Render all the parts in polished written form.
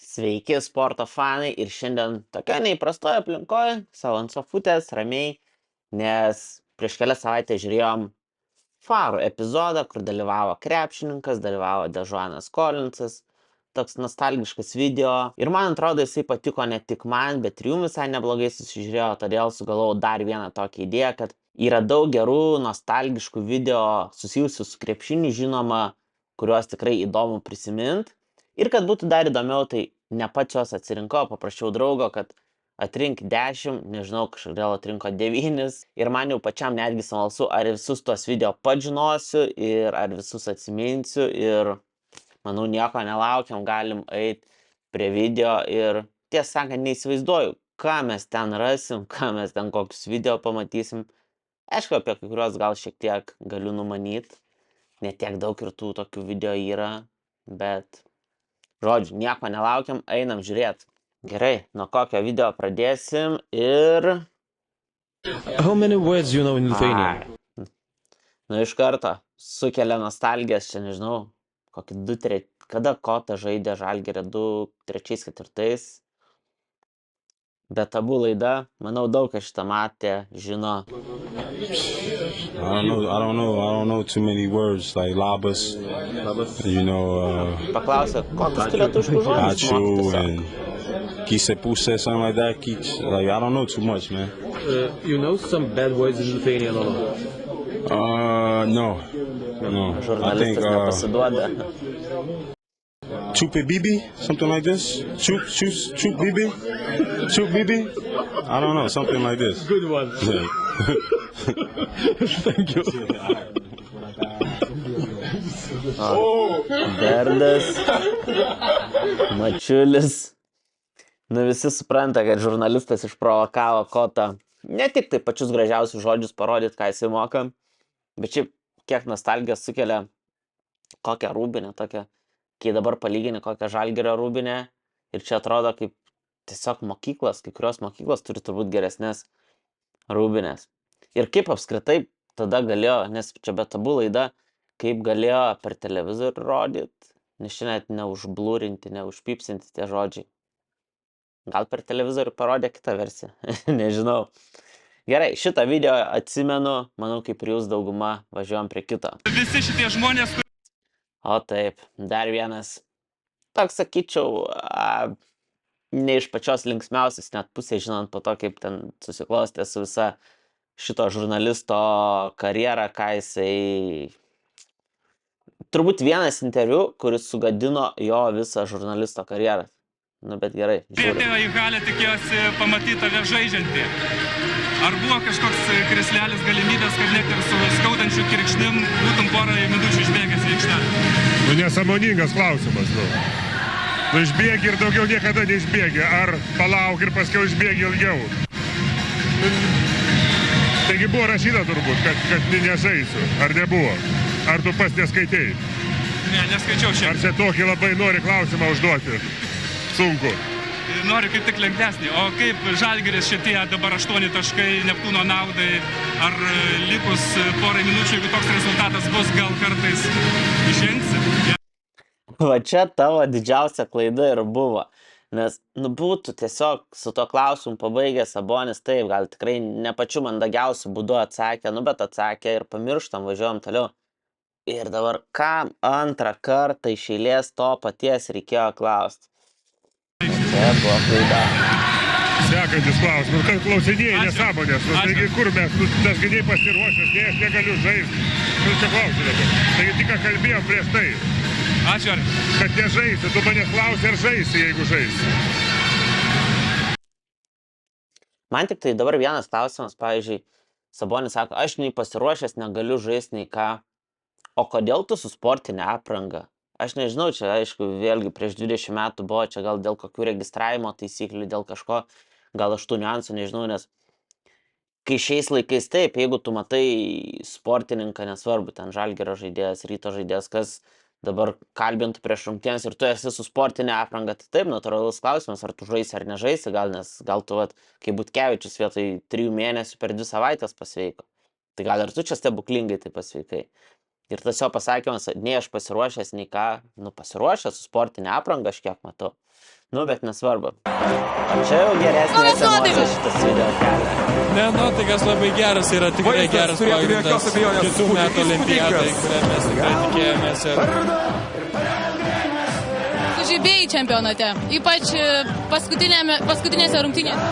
Sveiki, sporto fanai, ir šiandien tokia neįprastoje aplinkoje, savo ant sofutės, ramiai, nes prieš kelias savaitės žiūrėjom Faro epizodą, kur dalyvavo krepšininkas, dalyvavo Dežuanas Kolinsas, toks nostalgiškas video. Ir man atrodo, jisai patiko ne tik man, bet ir jums visai neblogai susižiūrėjo, todėl sugalvojau dar vieną tokią idėją, kad yra daug gerų, nostalgiškų video susijusių su krepšiniu, žinoma, kuriuos tikrai įdomu prisimint. Ir kad būtų dar įdomiau, tai ne pats juos atsirinkau, paprašiau draugo, kad atrink 10, nežinau, kažkodėl atrinko 9. Ir man jau pačiam netgi smalsu, ar visus tuos video pats žinosiu ir ar visus atsiminsiu. Ir manau, nieko nelaukiam, galim eiti prie video. Ir tiesą sakant, neįsivaizduoju, ką mes ten rasim, ką mes ten kokius video pamatysim. Aišku, apie kai kuriuos gal šiek tiek galiu numanyti. Ne tiek daug ir tų tokių video yra, bet žodžiu, nieko nelaukiam, einam žiūrėti. Gerai, nuo kokio video pradėsim ir... How many words you know in Lithuanian? Nu, iš karto sukelia nostalgijas, čia nežinau, kokį 2-3, kada Kota žaidė Žalgiryje 2-3, 4. Bet abu laida, manau, daug kas šitą matė, žino. I don't know too many words like labas, you know, Paklausė, kokius tu lietuviškus žodžius ačiū moki tiesiog. and kise puse, something like that. Like, I don't know too much, man. You know some bad words in Lithuanian or not? No. I think Žurnalistas nepasiduoda. chupe bibi, something like this. Chup bibi, chup bibi. I don't know, something like this. Good one. Yeah. Thank you. Berdas, Mačiulis. Nu, visi supranta, kad žurnalistas išprovokavo Kotą. Ne tik tai pačius gražiausius žodžius parodyti, ką jisai moka, bet šiaip kiek nostalgijos sukelia kokią rūbinę tokią, kai dabar palygini kokią Žalgirio rūbinę, ir čia atrodo kaip tiesiog mokyklos, kai kurios mokyklos turi turbūt geresnės rūbinės. Ir kaip apskritai tada galėjo, nes čia be tabų laida, kaip galėjo per televizorių rodyti, nes čia net neužblūrinti, neužpipsinti tie žodžiai. Gal per televizorių parodė kitą versiją, nežinau. Gerai, šitą video atsimenu, manau, kaip ir jūs dauguma, važiuojam prie kito. Visi šitie žmonės, O taip, dar vienas, toks sakyčiau, ne iš pačios linksmiausias, net pusė žinant po to, kaip ten susiklostė su visa šito žurnalisto karjera, ką jisai... Turbūt vienas interviu, kuris sugadino jo visą žurnalisto karjerą. Nu, bet gerai, žiūrėjau. atėjo į halę, tikėjosi pamatyti tave žaidžiantį. Ar buvo kažkoks krislelis galimybės, kad net ir su skaudančiu kirkšnim būtum porą minučių išbėgęs į aikštelę? Nu, nesąmoningas klausimas, nu. Nu, išbėgi ir daugiau niekada neišbėgi. Ar palauk ir paskiau išbėgi ilgiau. Taigi buvo rašyta turbūt, kad nežaisiu. Ar nebuvo? Ar tu pats neskaitėjai? Ne, neskaičiau Ar šiandien. čia tokį labai nori klausimą užduoti? Sunku. Noriu kaip tik lengvesnį. O kaip Žalgiris šitie dabar 8 taškai Neptūno naudai? Ar likus porai minučių, jeigu toks rezultatas bus, gal kartais išjengsi? Va čia tavo didžiausia klaida ir buvo. Nes, nu, būtų tiesiog su to klausimu pabaigęs Sabonis, taip, gal tikrai ne pačiu mandagiausiu būdu atsakė, nu, bet atsakė ir pamirštam, važiuojam toliau. Ir dabar kam antrą kartą iš eilės to paties reikėjo klausti? Čia buvo klaida. Sekantis klausimas. Kad klausinėjai Ačiū. nesąmonės. Nu, Ačiū. taigi kur mes? Nu, aš nei pasiruošęs, nei aš negaliu žaisti. Nu, čia klausiu dabar. Taigi tik ką kalbėjom prieš tai. Ačiū, ar... Kad nežaisi, tu manęs klausi, ar žaisi, jeigu žaisi. Man tik tai dabar vienas klausimas, pavyzdžiui, Sabonis sako, aš nei pasiruošęs, negaliu žaisti, nei ką. O kodėl tu su sportinė apranga? Aš nežinau, čia aišku, vėlgi prieš 20 metų buvo, čia gal dėl kokių registravimo taisyklių, dėl kažko, gal aš tų niuansų nežinau, nes kai šiais laikais taip, jeigu tu matai sportininką, nesvarbu, ten Žalgirio žaidėjas, Ryto žaidėjas, kas dabar kalbintų prieš rungtynes ir tu esi su sportinė apranga, tai taip, natūralus klausimas, ar tu žaisi ar nežaisi, gal tu, vat, kai Butkevičius vietoj 3 mėnesių per 2 savaitės pasveiko. Tai gal ir tu čia stebuklingai tai pasveikai. Ir tas jo pasakymas, nei aš pasiruošęs, nei ką, nu pasiruošęs su sportinė apranga, aš kiek matau. Nu, bet nesvarbu. O čia jau geresnės emocijos šitas video kelia. Ne, nuotaikas labai geras yra, tikrai geras pagrindas kitų metų olimpiadai, kurią mes tikrai tikėjomės. Tu žaibėjai čempionate, ypač paskutinėse rungtynėse.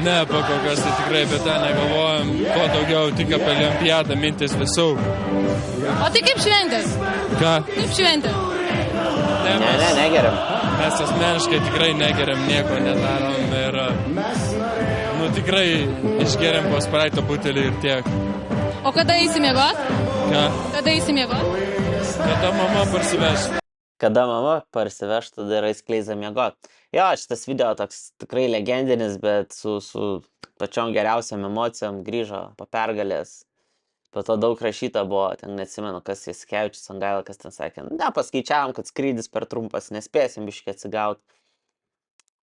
Ne, kol kas tai tikrai apie tą negalvojam, kuo daugiau tik apie olimpiadą, mintis visų. O tai kaip šventės? Ką? Kaip šventė? Ne, negeriam. Mes asmeniškai tikrai negeriam, nieko nedarom ir tikrai išgeriam po spraito butelį ir tiek. O kada įsimiegot? Ką? Kada įsimiegot? Kada mama parsiveš. Kada mama parsiveš, tada yra įskleiza miegot. Jo, šitas video toks tikrai legendinis, bet su pačiom geriausiam emocijom grįžo po pergalės. Po to daug rašyta buvo, ten neatsimenu, kas Jasikevičius, Songaila, kas ten sakė. Paskaičiavom, kad skrydis per trumpas, nespėsim biškį atsigauti.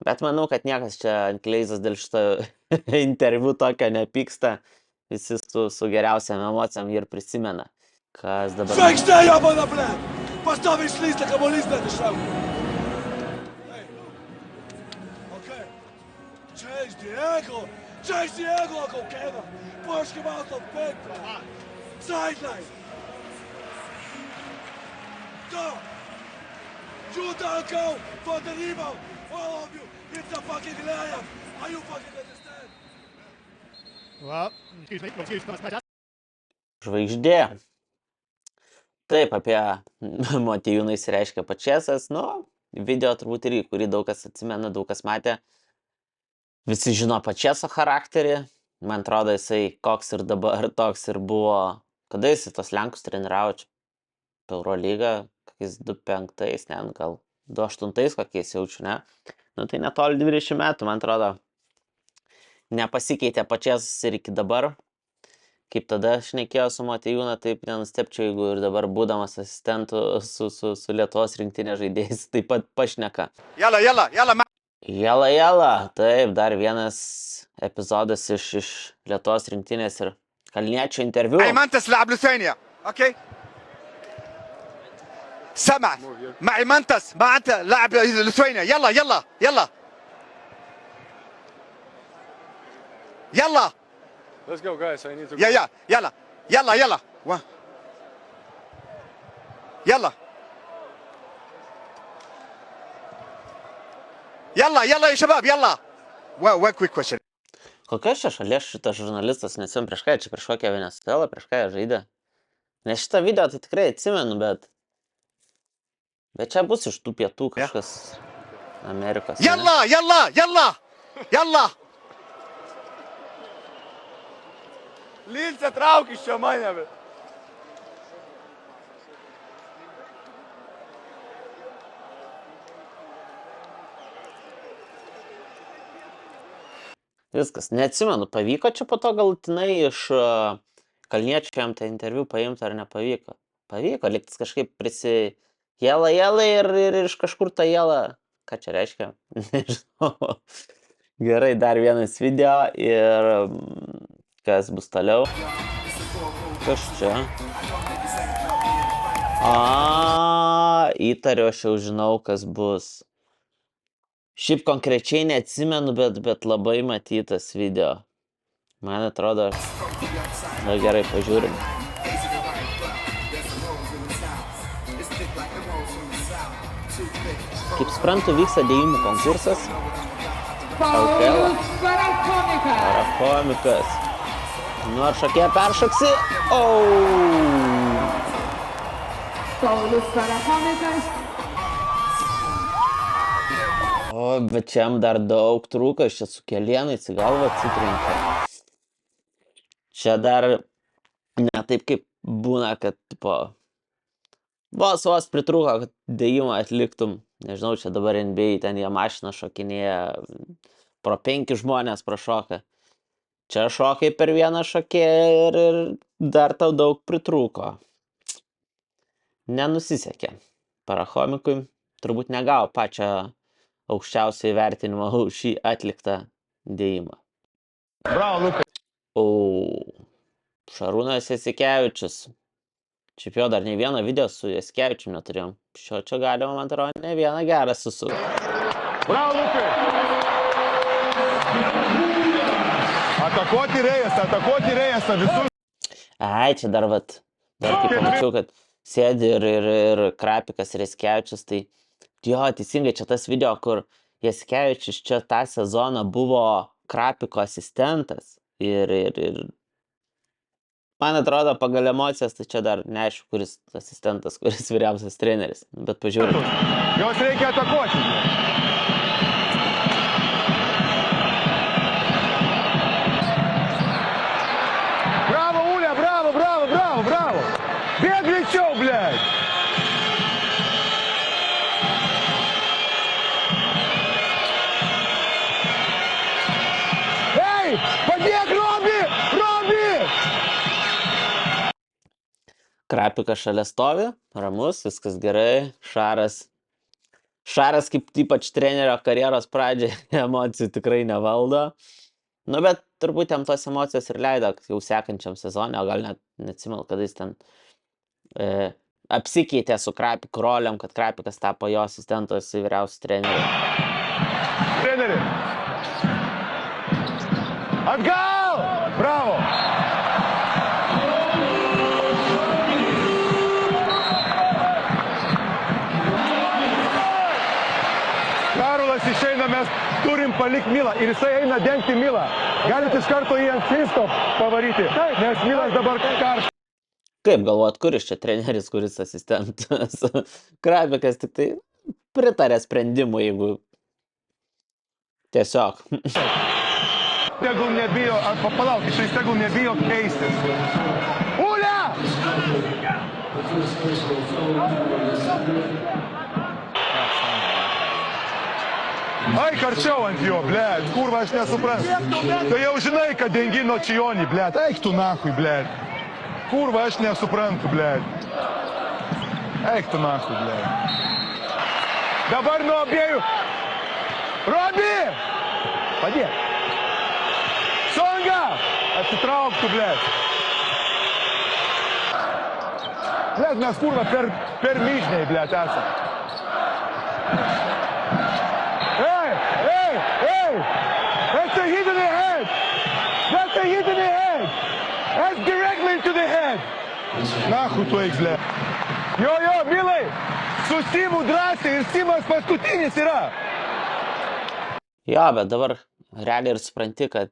Bet manau, kad niekas čia ant Kleizos dėl šito interviu tokio nepyksta. Visi su geriausiam emocijom ir prisimena, kas dabar... Žvaigždė jabana, ble! Pastoviai išlysta, kamuolys net iššaukia. Chase Diego, kokiena! Push him out of bed, bro! Sideline! Go! Shoot and go for the rebound! All of you! It's a fucking liar! Are you fucking understand? Žvaigždė. Taip, apie Motiejūną išsireiškia Pačėsas. Video turbūt irgi, kurį daug kas atsimena, daug kas matė. Visi žino Pačėso charakterį. Man atrodo, jisai koks ir dabar toks ir buvo. Kada jisai tos Lenkus treniravo čia? Eurolygą, kokiais 2.5, ne, gal 2.8 kokiais jaučiu, ne? Tai netoli 20 metų, man atrodo. Nepasikeitė Pačėsas ir iki dabar. Kaip tada šnekėjo su Motiejūną, taip nenustepčiau, jeigu ir dabar būdamas asistentų su Lietuvos rinktinės žaidėjais taip pat pašneka. Jala, taip, dar vienas epizodas iš Lietuvos rinktinės ir Kalniečio interviu. Aimantas لعب لثانية، اوكي؟ سمع مع ايمانتس مع انت لاعب لثانية، يلا Let's go, guys. I need to go. يلا يلا يا شباب يلا. One quick question. Kokios čia šalies šitas žurnalistas, neatsimenu prieš ką, čia prieš kokią Venezuelą, prieš ką jie žaidė. Nes šitą video tai tikrai atsimenu, bet čia bus iš tų pietų kažkas Amerikos. يلا Lince, trauk iš čia mane, bet. Viskas, neatsimenu, pavyko čia po to galutinai iš Kalniečio jam tą interviu paimti ar nepavyko. Pavyko, liktis kažkaip jela ir iš kažkur tą jelą. Ką čia reiškia? Nežinau. Gerai, dar vienas video ir kas bus toliau. Kas čia? Įtariu, aš jau žinau, kas bus. Šiaip konkrečiai neatsimenu, bet labai matytas video. Man atrodo, gerai, pažiūrim. Kaip suprantu, vyksta dėjimų konkursas. LKL. Parakomikas. Ar šokėja peršoksi? Bet čia jam dar daug trūko, čia su kelienais į galvą atsitrinka. Čia dar ne taip kaip būna, kad vos pritrūko, kad dėjimą atliktum. Nežinau, čia dabar NBA, ten jie mašiną šokinėja, pro 5 žmonės prašoka. Čia šokai per vieną šokėją ir dar tau daug pritrūko. Nenusisekė. Parachomikui turbūt negavo pačią aukščiausią įvertinimą už šį atliktą dėjimą. Bravo, Lukai. Šarūnas Jasikevičius. Šiaip jo dar ne vieną video su Jasikevičium neturėjom. Čia galima, man atrodo, ne vieną gerą susukti. Bravo, Lukai. Atakuoti Rėjasą visur. Ai, čia dar kai pamačiau, kad sėdi ir Krapikas ir Jasikevičius, tai jo, teisingai, čia tas video, kur Jasikevičius čia tą sezoną buvo Krapiko asistentas ir man atrodo, pagal emocijas, tai čia dar neaišku, kuris asistentas, kuris vyriausias treneris, bet pažiūrėjau. Jos reikia atakuoti. Bravo, Ulia, bravo. Bėg greičiau, blėd. Ei, padėk, Robi! Krapikas šalia stovi, ramus, viskas gerai, Šaras kaip ypač trenerio karjeros pradžiai emocijų tikrai nevaldo. Nu, bet turbūt jam tos emocijos ir leido jau sekančiam sezonė, o gal net neatsimenu, kada jis ten apsikeitė su Krapiku roliam, kad Krapikas tapo jo asistentas į vyriausią trenerį. Treneri! Atgal! Bravo! Karolas išeina, mes turim palikti Milą ir jisai eina dengti Milą. Galit iš karto jį ant Fisto pavaryti, nes Milas dabar karštas. Kaip galvojat, kuris čia treneris, kuris asistentas? Krapikas tik tai pritarė sprendimu, jeigu tiesiog. Tegul nebijo, palauk, jisai tegul nebijo keistis. Ulia! Ai, karčiau ant jo, blėd, kurva, aš nesuprantu. Tai jau žinai, kad dengi nuo Čijonį, blėd, eik tu nachui, blėd. Kurva, aš nesuprantu, blėd. Eik tu nachui, blėd. Dabar nuo abiejų. Robi! Padėk. Songa! Atsitrauk tu, blėd. Blėd, mes kurva per myžniai, blėd, esam. That's a hit in the head! That's a hit in the head! That's directly into the head! Nahu tu eik, blė. Jo, Milai! Su Simu drąsiai ir Simas paskutinis yra! Jo, bet dabar realiai ir supranti, kad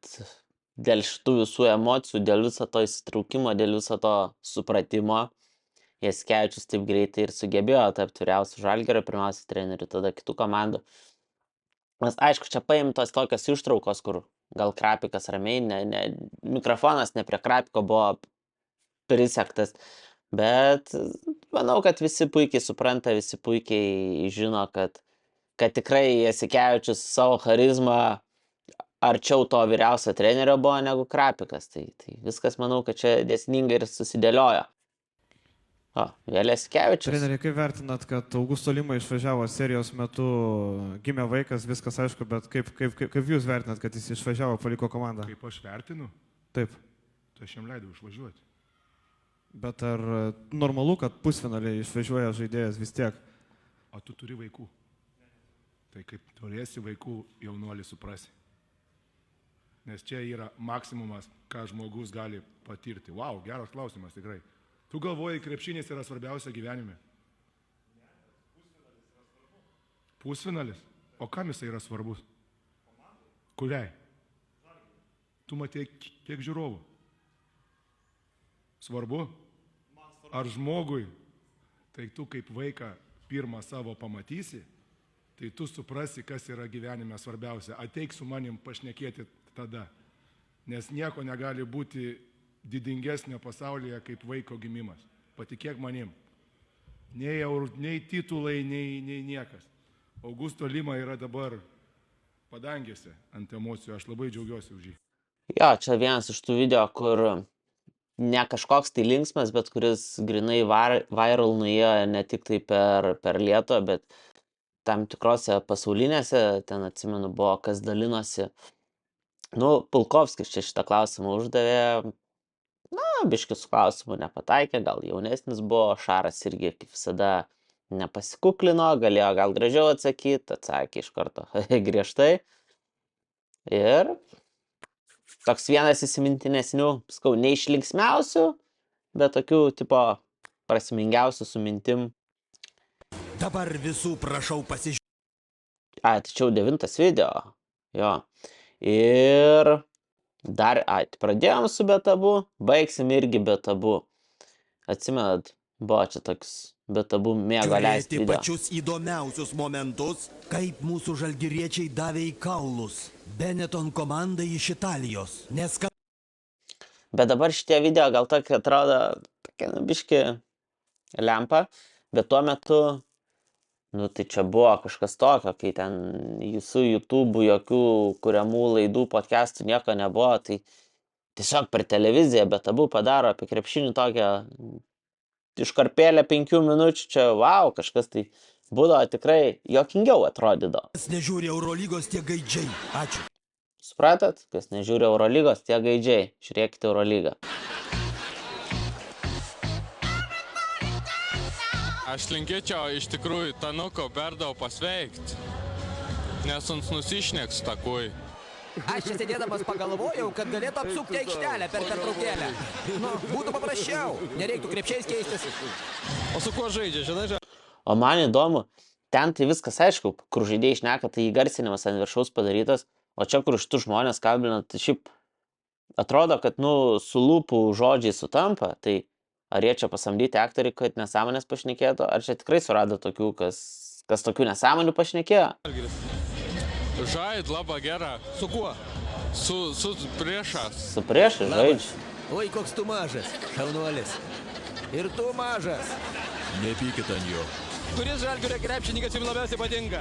dėl šitų visų emocijų, dėl viso to įsitraukimo, dėl viso to supratimo, Jasikevičius taip greitai ir sugebėjo tapti vyriausiu Žalgirio pirmiausia treneriu, tada kitų komandų. Nes aišku, čia paimtos tokios ištraukos, kur gal Krapikas ramiai, mikrofonas ne prie Krapiko buvo prisektas, bet manau, kad visi puikiai supranta, visi puikiai žino, kad tikrai Jasikevičius savo charizmą arčiau to vyriausio trenerio buvo negu Krapikas. Tai viskas, manau, kad čia dėsningai ir susidėliojo. Vėl Jasikevičius. Treneriai, kaip vertinat, kad Augusto Lima išvažiavo serijos metu, gimė vaikas, viskas aišku, bet kaip jūs vertinat, kad jis išvažiavo, paliko komandą? Kaip aš vertinu? Taip. Tai aš jam leidau išvažiuoti. Bet ar normalu, kad pusfinaliai išvažiuoja žaidėjas vis tiek? O tu turi vaikų. Tai kaip turėsi vaikų, jaunuolį suprasi. Nes čia yra maksimumas, ką žmogus gali patirti. Vau, geras klausimas tikrai. Tu galvoji, krepšinis yra svarbiausia gyvenime? Pusfinalis? O kam jisai yra svarbus? Kuriai? Tu matei kiek žiūrovų? Svarbu? Ar žmogui, tai tu kaip vaiką pirmą savo pamatysi, tai tu suprasi, kas yra gyvenime svarbiausia. Ateik su manim pašnekėti tada. Nes nieko negali būti didingesnio pasaulyje kaip vaiko gimimas. Patikėk manim. Nei titulai, nei niekas. Augusto Lima yra dabar padangėse ant emocijų. Aš labai džiaugiuosi už jį. Jo, čia vienas iš tų video, kur ne kažkoks tai linksmas, bet kuris grinai viral nuėjo ne tik tai per Lietuvą, bet tam tikrose pasaulinėse, ten atsimenu, buvo kas dalinosi. Pulkovskis čia šitą klausimą uždavė. Biškis klausimų nepataikė, gal jaunesnis buvo, Šaras irgi kaip visada nepasikuklino, galėjo gal gražiau atsakyti, atsakė iš karto griežtai. Ir toks vienas įsimintinesnių, sakau, ne iš linksmiausių, bet tokių, tipo, prasmingiausių su mintim. Dabar visų prašau pasižiūrėti. Tačiau 9 video. Jo. Ir dar, pradėjom su Betabu, baigsim irgi Betabu. Atsimenat, buvo čia toks Betabu mėgo leisti video. Pačius įdomiausius momentus, kaip mūsų žalgiriečiai davė į kaulus Benetton komandai iš Italijos. Nes Bet dabar šitie video gal tokia atrodo, tokia biški lempa, bet tuo metu, nu tai čia buvo kažkas tokio, kai ten jūsų YouTube, jokių kuriamų laidų, podcastų nieko nebuvo, tai tiesiog per televiziją Betabu padaro apie krepšinį tokią iškarpėlę 5 minučių, čia wow, kažkas tai būdavo tikrai juokingiau atrodydavo. Kas nežiūri Eurolygos, tie gaidžiai. Ačiū. Supratat? Kas nežiūri Eurolygos, tie gaidžiai. Žiūrėkite Eurolygą. Aš linkėčiau iš tikrųjų Tanuko Berdau pasveikti, nes uns nusišneks takui. Aš čia sėdėdamas pagalvojau, kad galėtų apsukti aikštelę per pertraukėlę. Nu, būtų paprasčiau, nereiktų krepšiais keistis. O su kuo žaidžia, žinai? O man įdomu, ten tai viskas aišku, kur žaidėjai šneka, tai įgarsinimas ant viršaus padarytas, o čia, kur iš tų žmonės kalbina, tai šiaip atrodo, kad, nu, su lūpų žodžiai sutampa, tai ar jie čia pasamdyti aktoriai, kad nesąmonės pašnekėtų, ar čia tikrai surado tokių, kas tokių nesąmonių pašnekėjo? Žaid labai gerą. Su kuo? Su priešas. Su priešas žaidžia. Oi, koks tu mažas, šaunuolis. Ir tu mažas. Nepykit ant jo. Kuris Žalgirio krepšininkas jums labiausiai patinka?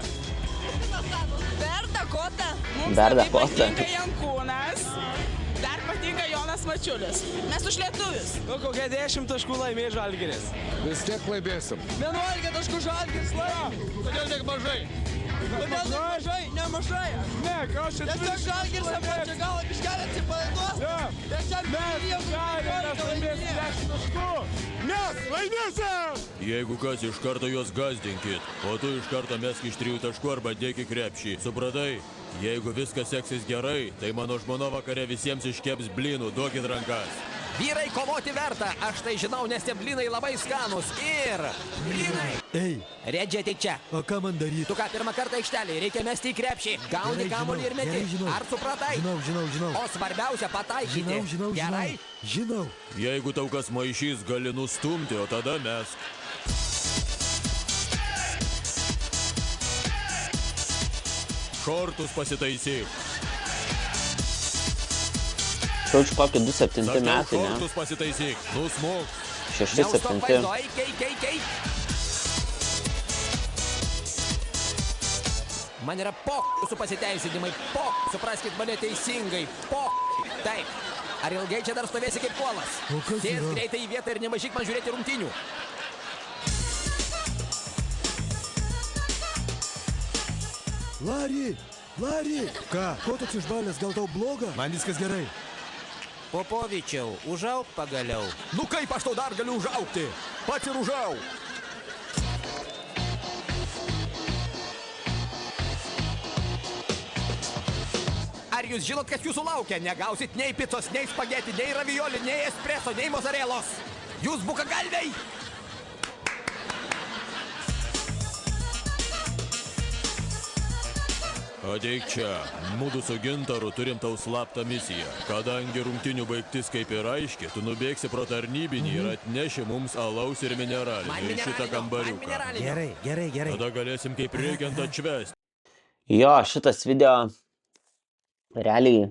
Berdakota. Berdakota. Patinka Jankūnas. Dar patinka Jonas Mačiulis. Mes už lietuvius. Nu, kokia 10 taškų laimė Žalgiris. Vis tiek laimėsim. 11 taškų Žalgiris laimė. Kodėl tiek mažai? Kodėl tiek mažai? Nemažai. Ne, ką aš čia turiu? Tiesiog Žalgiris apačia galą biškelį atsipalaiduos. Mes laimėsim! Jeigu kas, iš karto juos gazdinkit, o tu iš karto mesk iš 3 taškų arba dėk į krepšį. Supratai? Jeigu viskas seksis gerai, tai mano žmona vakare visiems iškeps blynų, duokit rankas. Vyrai, kovoti verta, aš tai žinau, nes tie blynai labai skanus. Ir... blynai! Ei, Redži, ateik čia. o ką man daryti? Tu ką, pirmą kartą aikštelį, reikia mesti į krepšį. Gauni kamuolį ir meti. Ar supratai? Žinau. O svarbiausia pataikyti. Gerai? Žinau. Jeigu tau kas maišys, gali nustumti, o tada mesk. Šortus pasitaisyk. Šaučiu kokį 2-7 metai, ne? Šortus pasitaisyk. Nusmuk. 6-7. Kei. Man yra jūsų pasiteisinimai. Supraskit mane teisingai. Taip. Ar ilgai čia dar stovėsi kaip kuolas? Sės greitai į vietą ir nemažyk man žiūrėti rungtynių. Lari! Ką? Ko toks išbalęs, gal tau bloga? Man viskas gerai. Popovičiau, užauk pagaliau. Nu kaip aš tau dar galiu užaukti? Pats ir užauk! Ar jūs žinot, kas jūsų laukia? Negausit nei picos, nei spageti, nei ravioli, nei espresso, nei mozarelos. Jūs bukagalviai! Ateik čia. Mudu su Gintaru turim tau slaptą misiją. Kadangi rungtinių baigtis kaip ir aiški, tu nubėgsi pro tarnybinį ir atneši mums alaus ir mineralinį į šitą kambariuką. Gerai. Tada galėsim kaip reikiant atšvesti. Jo, šitas video realiai,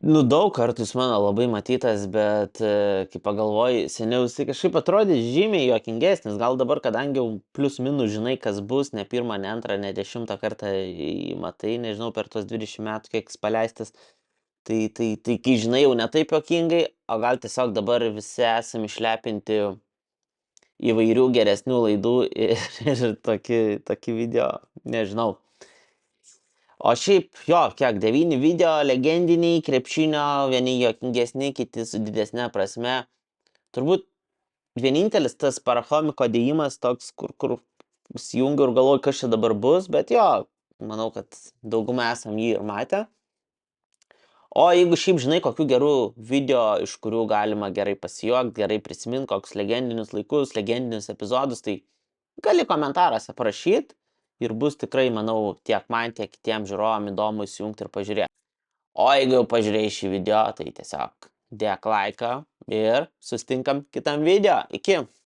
nu, daug kartų jis mano labai matytas, bet kai pagalvoji, seniau jisai kažkaip atrodė žymiai juokingesnis. Gal dabar, kadangi jau plius minus žinai, kas bus, ne 1, ne 2, ne 10 kartą matai, nežinau, per tuos 20 metų, kiek jis paleistas, tai kai žinai jau ne taip juokingai, o gal tiesiog dabar visi esam išlepinti įvairių geresnių laidų ir tokį video, nežinau. O šiaip, jo, kiek 9 video, legendiniai, krepšinio, vieni juokingesni, kiti su didesnė prasme. Turbūt vienintelis tas parachomiko dėjimas toks, kur įsijungiu ir galvoju, kas čia dabar bus, bet jo, manau, kad daugumą esam jį ir matę. O jeigu šiaip žinai, kokių gerų video, iš kurių galima gerai pasijuokti, gerai prisiminti, kokius legendinius laikus, legendinius epizodus, tai gali komentaruose parašyti ir bus tikrai, manau, tiek man, tiek kitiems žiūrovam įdomu įsijungti ir pažiūrėti. O jeigu jau pažiūrėjai šį video, tai tiesiog dėk laiką ir susitinkam kitam video. Iki.